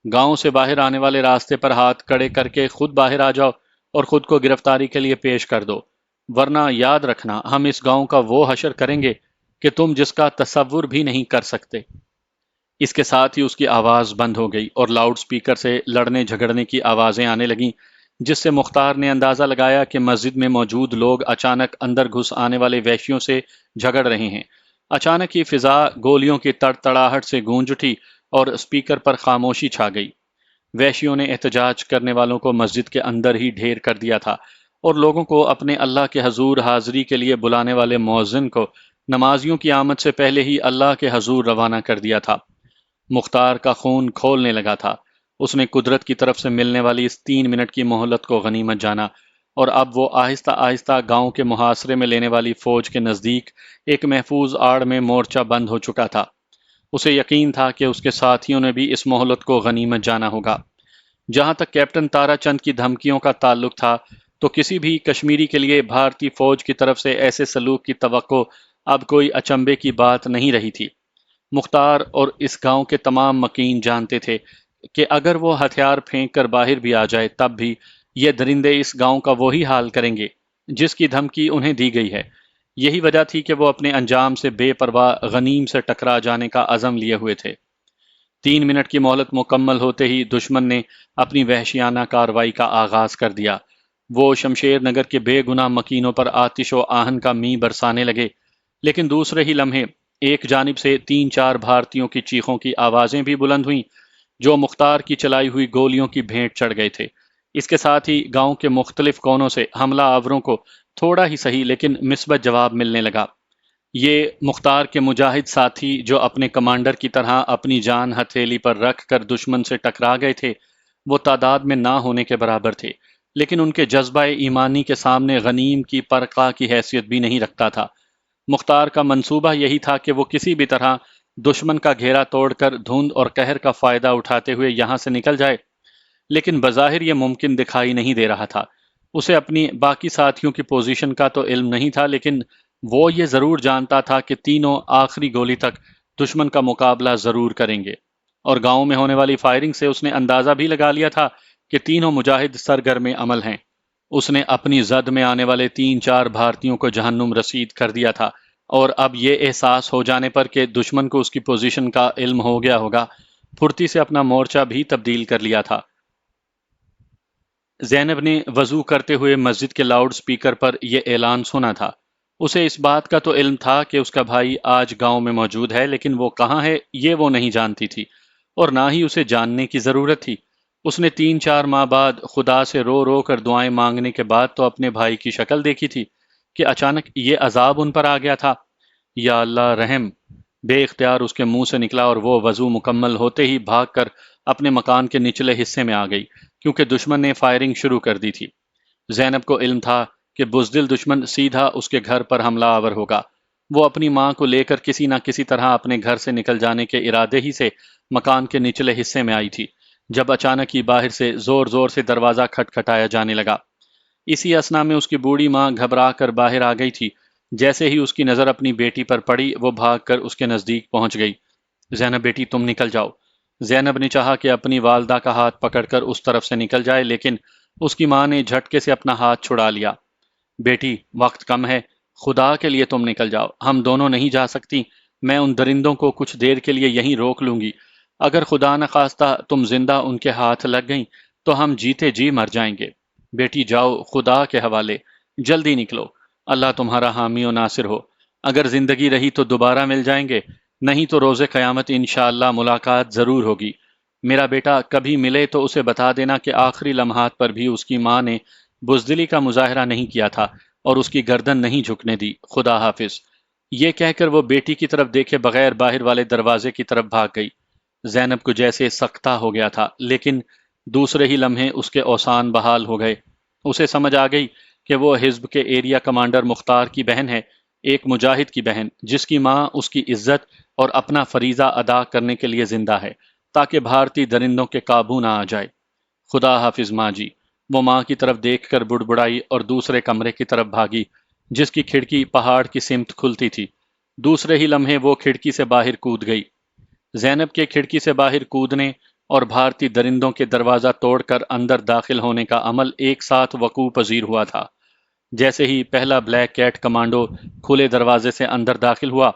گاؤں سے باہر آنے والے راستے پر ہاتھ کڑے کر کے خود باہر آ جاؤ اور خود کو گرفتاری کے لیے پیش کر دو، ورنہ یاد رکھنا ہم اس گاؤں کا وہ حشر کریں گے کہ تم جس کا تصور بھی نہیں کر سکتے۔ اس کے ساتھ ہی اس کی آواز بند ہو گئی اور لاؤڈ سپیکر سے لڑنے جھگڑنے کی آوازیں آنے لگیں، جس سے مختار نے اندازہ لگایا کہ مسجد میں موجود لوگ اچانک اندر گھس آنے والے وحشیوں سے جھگڑ رہے ہیں۔ اچانک ہی فضا گولیوں کی تڑتڑاہٹ سے گونج اٹھی اور سپیکر پر خاموشی چھا گئی۔ وحشیوں نے احتجاج کرنے والوں کو مسجد کے اندر ہی ڈھیر کر دیا تھا اور لوگوں کو اپنے اللہ کے حضور حاضری کے لیے بلانے والے مؤذن کو نمازیوں کی آمد سے پہلے ہی اللہ کے حضور روانہ کر دیا تھا۔ مختار کا خون کھولنے لگا تھا۔ اس نے قدرت کی طرف سے ملنے والی اس 3 منٹ کی مہلت کو غنیمت جانا، اور اب وہ آہستہ آہستہ گاؤں کے محاصرے میں لینے والی فوج کے نزدیک ایک محفوظ آڑ میں مورچہ بند ہو چکا تھا۔ اسے یقین تھا کہ اس کے ساتھیوں نے بھی اس مہلت کو غنیمت جانا ہوگا۔ جہاں تک کیپٹن تارا چند کی دھمکیوں کا تعلق تھا تو کسی بھی کشمیری کے لیے بھارتی فوج کی طرف سے ایسے سلوک کی توقع اب کوئی اچنبے کی بات نہیں رہی تھی۔ مختار اور اس گاؤں کے تمام مکین جانتے تھے کہ اگر وہ ہتھیار پھینک کر باہر بھی آ جائے تب بھی یہ درندے اس گاؤں کا وہی حال کریں گے جس کی دھمکی انہیں دی گئی ہے۔ یہی وجہ تھی کہ وہ اپنے انجام سے بے پرواہ غنیم سے ٹکرا جانے کا عزم لیے ہوئے تھے۔ 3 منٹ کی مہلت مکمل ہوتے ہی دشمن نے اپنی وحشیانہ کارروائی کا آغاز کر دیا۔ وہ شمشیر نگر کے بے گناہ مکینوں پر آتش و آہن کا می برسانے لگے، لیکن دوسرے ہی لمحے ایک جانب سے 3-4 بھارتیوں کی چیخوں کی آوازیں بھی بلند ہوئیں جو مختار کی چلائی ہوئی گولیوں کی بھینٹ چڑھ گئے تھے۔ اس کے ساتھ ہی گاؤں کے مختلف کونوں سے حملہ آوروں کو تھوڑا ہی صحیح لیکن مثبت جواب ملنے لگا۔ یہ مختار کے مجاہد ساتھی جو اپنے کمانڈر کی طرح اپنی جان ہتھیلی پر رکھ کر دشمن سے ٹکرا گئے تھے، وہ تعداد میں نہ ہونے کے برابر تھے، لیکن ان کے جذبہ ایمانی کے سامنے غنیم کی پرقع کی حیثیت بھی نہیں رکھتا تھا۔ مختار کا منصوبہ یہی تھا کہ وہ کسی بھی طرح دشمن کا گھیرا توڑ کر دھند اور قہر کا فائدہ اٹھاتے ہوئے یہاں سے نکل جائے، لیکن بظاہر یہ ممکن دکھائی نہیں دے رہا تھا۔ اسے اپنی باقی ساتھیوں کی پوزیشن کا تو علم نہیں تھا، لیکن وہ یہ ضرور جانتا تھا کہ تینوں آخری گولی تک دشمن کا مقابلہ ضرور کریں گے، اور گاؤں میں ہونے والی فائرنگ سے اس نے اندازہ بھی لگا لیا تھا کہ تینوں مجاہد سرگرم عمل ہیں۔ اس نے اپنی زد میں آنے والے 3-4 بھارتیوں کو جہنم رسید کر دیا تھا، اور اب یہ احساس ہو جانے پر کہ دشمن کو اس کی پوزیشن کا علم ہو گیا ہوگا، پھرتی سے اپنا مورچہ بھی تبدیل کر لیا تھا۔ زینب نے وضو کرتے ہوئے مسجد کے لاؤڈ سپیکر پر یہ اعلان سنا تھا۔ اسے اس بات کا تو علم تھا کہ اس کا بھائی آج گاؤں میں موجود ہے، لیکن وہ کہاں ہے یہ وہ نہیں جانتی تھی، اور نہ ہی اسے جاننے کی ضرورت تھی۔ اس نے 3-4 ماہ بعد خدا سے رو رو کر دعائیں مانگنے کے بعد تو اپنے بھائی کی شکل دیکھی تھی کہ اچانک یہ عذاب ان پر آ گیا تھا۔ یا اللہ رحم، بے اختیار اس کے منہ سے نکلا، اور وہ وضو مکمل ہوتے ہی بھاگ کر اپنے مکان کے نچلے حصے میں آ گئی کیونکہ دشمن نے فائرنگ شروع کر دی تھی۔ زینب کو علم تھا کہ بزدل دشمن سیدھا اس کے گھر پر حملہ آور ہوگا۔ وہ اپنی ماں کو لے کر کسی نہ کسی طرح اپنے گھر سے نکل جانے کے ارادے ہی سے مکان کے نچلے حصے میں آئی تھی جب اچانک ہی باہر سے زور زور سے دروازہ کھٹکھٹایا جانے لگا۔ اسی اثنا میں اس کی بوڑھی ماں گھبرا کر باہر آ گئی تھی۔ جیسے ہی اس کی نظر اپنی بیٹی پر پڑی وہ بھاگ کر اس کے نزدیک پہنچ گئی۔ زینب بیٹی تم نکل جاؤ۔ زینب نے چاہا کہ اپنی والدہ کا ہاتھ پکڑ کر اس طرف سے نکل جائے، لیکن اس کی ماں نے جھٹکے سے اپنا ہاتھ چھڑا لیا۔ بیٹی، وقت کم ہے، خدا کے لیے تم نکل جاؤ، ہم دونوں نہیں جا سکتی، میں ان درندوں کو کچھ دیر کے لیے یہیں روک لوں گی، اگر خدا نخواستہ تم زندہ ان کے ہاتھ لگ گئیں تو ہم جیتے جی مر جائیں گے۔ بیٹی جاؤ، خدا کے حوالے، جلدی نکلو، اللہ تمہارا حامی و ناصر ہو، اگر زندگی رہی تو دوبارہ مل جائیں گے، نہیں تو روز قیامت انشاءاللہ ملاقات ضرور ہوگی۔ میرا بیٹا کبھی ملے تو اسے بتا دینا کہ آخری لمحات پر بھی اس کی ماں نے بزدلی کا مظاہرہ نہیں کیا تھا اور اس کی گردن نہیں جھکنے دی۔ خدا حافظ۔ یہ کہہ کر وہ بیٹی کی طرف دیکھے بغیر باہر والے دروازے کی طرف بھاگ گئی۔ زینب کو جیسے سکتہ ہو گیا تھا، لیکن دوسرے ہی لمحے اس کے اوسان بحال ہو گئے۔ اسے سمجھ آ گئی کہ وہ حزب کے ایریا کمانڈر مختار کی بہن ہے، ایک مجاہد کی بہن، جس کی ماں اس کی عزت اور اپنا فریضہ ادا کرنے کے لیے زندہ ہے تاکہ بھارتی درندوں کے قابو نہ آ جائے۔ خدا حافظ ماں جی۔ وہ ماں کی طرف دیکھ کر بڑبڑائی اور دوسرے کمرے کی طرف بھاگی جس کی کھڑکی پہاڑ کی سمت کھلتی تھی۔ دوسرے ہی لمحے وہ کھڑکی سے باہر کود گئی۔ زینب کے کھڑکی سے باہر کودنے اور بھارتی درندوں کے دروازہ توڑ کر اندر داخل ہونے کا عمل ایک ساتھ وقوع پذیر ہوا تھا۔ جیسے ہی پہلا بلیک کیٹ کمانڈو کھلے دروازے سے اندر داخل ہوا،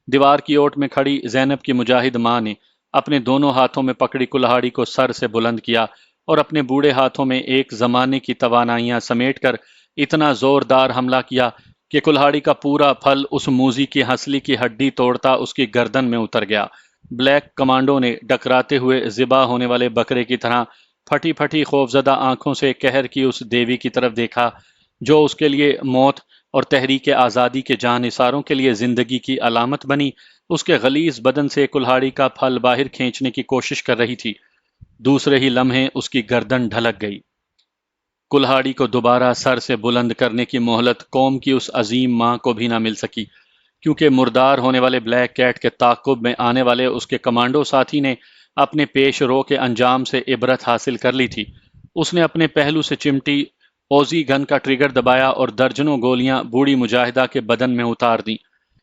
دیوار کی اوٹ میں کھڑی زینب کی مجاہد ماں نے اپنے دونوں ہاتھوں میں پکڑی کلہاڑی کو سر سے بلند کیا اور اپنے بوڑھے ہاتھوں میں ایک زمانے کی توانائیاں سمیٹ کر اتنا زوردار حملہ کیا کہ کلہاڑی کا پورا پھل اس موذی کی ہنسلی کی ہڈی توڑتا اس کی گردن میں اتر گیا۔ بلیک کمانڈو نے ڈکراتے ہوئے ذبح ہونے والے بکرے کی طرح پھٹی پھٹی خوفزدہ آنکھوں سے قہر کی اس دیوی کی طرف دیکھا جو اس کے لیے موت اور تحریک آزادی کے جان نثاروں کے لیے زندگی کی علامت بنی اس کے غلیظ بدن سے کلہاڑی کا پھل باہر کھینچنے کی کوشش کر رہی تھی۔ دوسرے ہی لمحے اس کی گردن ڈھلک گئی۔ کلہاڑی کو دوبارہ سر سے بلند کرنے کی مہلت قوم کی اس عظیم ماں کو بھی نہ مل سکی، کیونکہ مردار ہونے والے بلیک کیٹ کے تعاقب میں آنے والے اس کے کمانڈو ساتھی نے اپنے پیش رو کے انجام سے عبرت حاصل کر لی تھی۔ اس نے اپنے پہلو سے چمٹی اوزی گن کا ٹریگر دبایا اور درجنوں گولیاں بوڑھی مجاہدہ کے بدن میں اتار دیں۔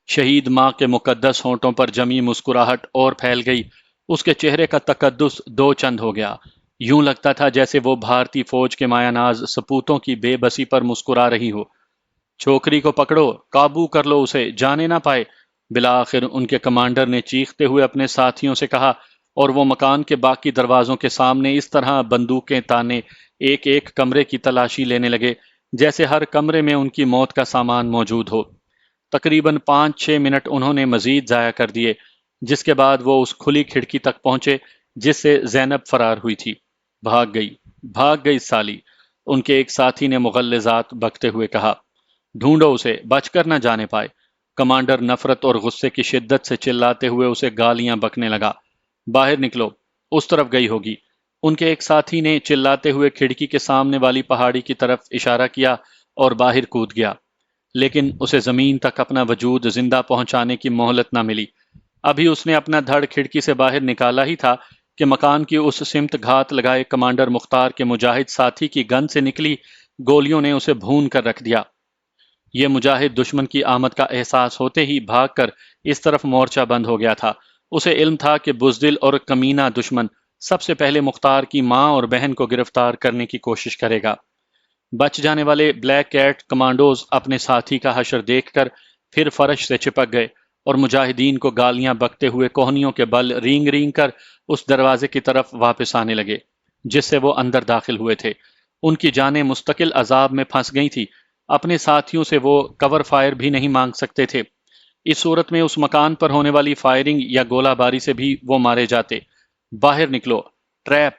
شہید ماں کے مقدس ہونٹوں پر جمی مسکراہٹ اور پھیل گئی، اس کے چہرے کا تقدس دو چند ہو گیا، یوں لگتا تھا جیسے وہ بھارتی فوج کے مایہ ناز سپوتوں کی بے بسی پر مسکرا رہی ہو۔ چھوکری کو پکڑو، قابو کر لو اسے، جانے نہ پائے، بالآخر ان کے کمانڈر نے چیختے ہوئے اپنے ساتھیوں سے کہا، اور وہ مکان کے باقی دروازوں کے سامنے اس طرح بندوقیں تانے ایک ایک کمرے کی تلاشی لینے لگے جیسے ہر کمرے میں ان کی موت کا سامان موجود ہو۔ تقریباً 5-6 منٹ انہوں نے مزید ضائع کر دیے، جس کے بعد وہ اس کھلی کھڑکی تک پہنچے جس سے زینب فرار ہوئی تھی۔ بھاگ گئی سالی، ان کے ایک ساتھی نے مغلظات بکتے ہوئے کہا۔ ڈھونڈو اسے، بچ کر نہ جانے پائے۔ کمانڈر نفرت اور غصے کی شدت سے چلاتے ہوئے اسے گالیاں بکنے لگا۔ باہر نکلو، اس طرف گئی ہوگی۔ ان کے ایک ساتھی نے چلاتے ہوئے کھڑکی کے سامنے والی پہاڑی کی طرف اشارہ کیا اور باہر کود گیا، لیکن اسے زمین تک اپنا وجود زندہ پہنچانے کی مہلت نہ ملی۔ ابھی اس نے اپنا دھڑ کھڑکی سے باہر نکالا ہی تھا کہ مکان کی اس سمت گھات لگائے کمانڈر مختار کے مجاہد ساتھی کی گن سے نکلی گولیوں نے اسے بھون کر رکھ دیا۔ یہ مجاہد دشمن کی آمد کا احساس ہوتے ہی بھاگ کر اس طرف مورچہ بند ہو گیا تھا۔ اسے علم تھا کہ بزدل اور کمینہ دشمن سب سے پہلے مختار کی ماں اور بہن کو گرفتار کرنے کی کوشش کرے گا۔ بچ جانے والے بلیک کیٹ کمانڈوز اپنے ساتھی کا حشر دیکھ کر پھر فرش سے چپک گئے اور مجاہدین کو گالیاں بکتے ہوئے کوہنیوں کے بل رینگ رینگ کر اس دروازے کی طرف واپس آنے لگے جس سے وہ اندر داخل ہوئے تھے۔ ان کی جانیں مستقل عذاب میں پھنس گئی تھی، اپنے ساتھیوں سے وہ کور فائر بھی نہیں مانگ سکتے تھے، اس صورت میں اس مکان پر ہونے والی فائرنگ یا گولہ باری سے بھی وہ مارے جاتے۔ باہر نکلو، ٹریپ،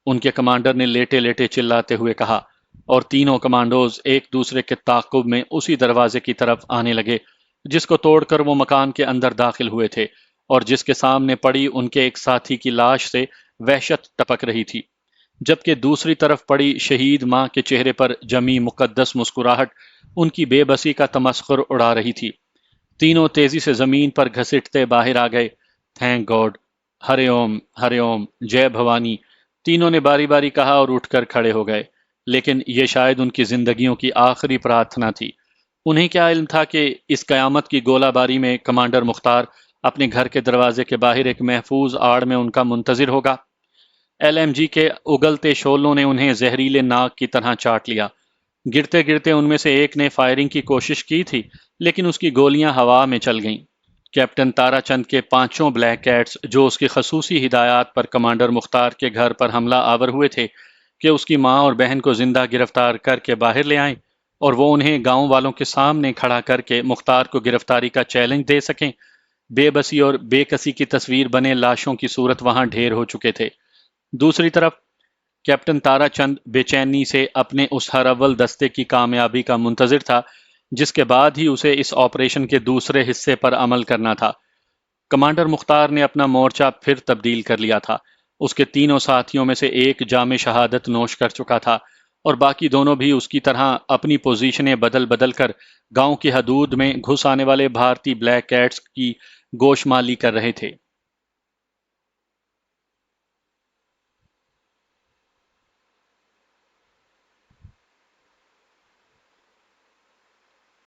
ان کے کمانڈر نے لیٹے لیٹے چلاتے ہوئے کہا، اور تینوں کمانڈوز ایک دوسرے کے تعاقب میں اسی دروازے کی طرف آنے لگے جس کو توڑ کر وہ مکان کے اندر داخل ہوئے تھے اور جس کے سامنے پڑی ان کے ایک ساتھی کی لاش سے وحشت ٹپک رہی تھی، جبکہ دوسری طرف پڑی شہید ماں کے چہرے پر جمی مقدس مسکراہٹ ان کی بے بسی کا تمسخر اڑا رہی تھی۔ تینوں تیزی سے زمین پر گھسٹتے باہر آ گئے۔ تھینک گاڈ، ہرے اوم، ہرے اوم، جے بھوانی، تینوں نے باری باری کہا اور اٹھ کر کھڑے ہو گئے، لیکن یہ شاید ان کی زندگیوں کی آخری پرارتھنا تھی۔ انہیں کیا علم تھا کہ اس قیامت کی گولہ باری میں کمانڈر مختار اپنے گھر کے دروازے کے باہر ایک محفوظ آڑ میں ان کا منتظر ہوگا۔ LMG کے اگلتے شعلوں نے انہیں زہریلے ناگ کی طرح چاٹ لیا۔ گرتے گرتے ان میں سے ایک نے فائرنگ کی کوشش کی تھی، لیکن اس کی گولیاں ہوا میں چل گئیں۔ کیپٹن تارا چند کے پانچوں بلیک کیٹس جو اس کی خصوصی ہدایات پر کمانڈر مختار کے گھر پر حملہ آور ہوئے تھے کہ اس کی ماں اور بہن کو زندہ گرفتار کر کے باہر لے آئیں اور وہ انہیں گاؤں والوں کے سامنے کھڑا کر کے مختار کو گرفتاری کا چیلنج دے سکیں، بے بسی اور بے کسی کی تصویر بنے لاشوں کی صورت وہاں ڈھیر ہو چکے تھے۔ دوسری طرف کیپٹن تارا چند بے چینی سے اپنے اس ہر اول دستے کی کامیابی کا منتظر تھا جس کے بعد ہی اسے اس آپریشن کے دوسرے حصے پر عمل کرنا تھا۔ کمانڈر مختار نے اپنا مورچہ پھر تبدیل کر لیا تھا۔ اس کے تینوں ساتھیوں میں سے ایک جام شہادت نوش کر چکا تھا اور باقی دونوں بھی اس کی طرح اپنی پوزیشنیں بدل بدل کر گاؤں کی حدود میں گھس آنے والے بھارتی بلیک کیٹس کی گوشمالی کر رہے تھے۔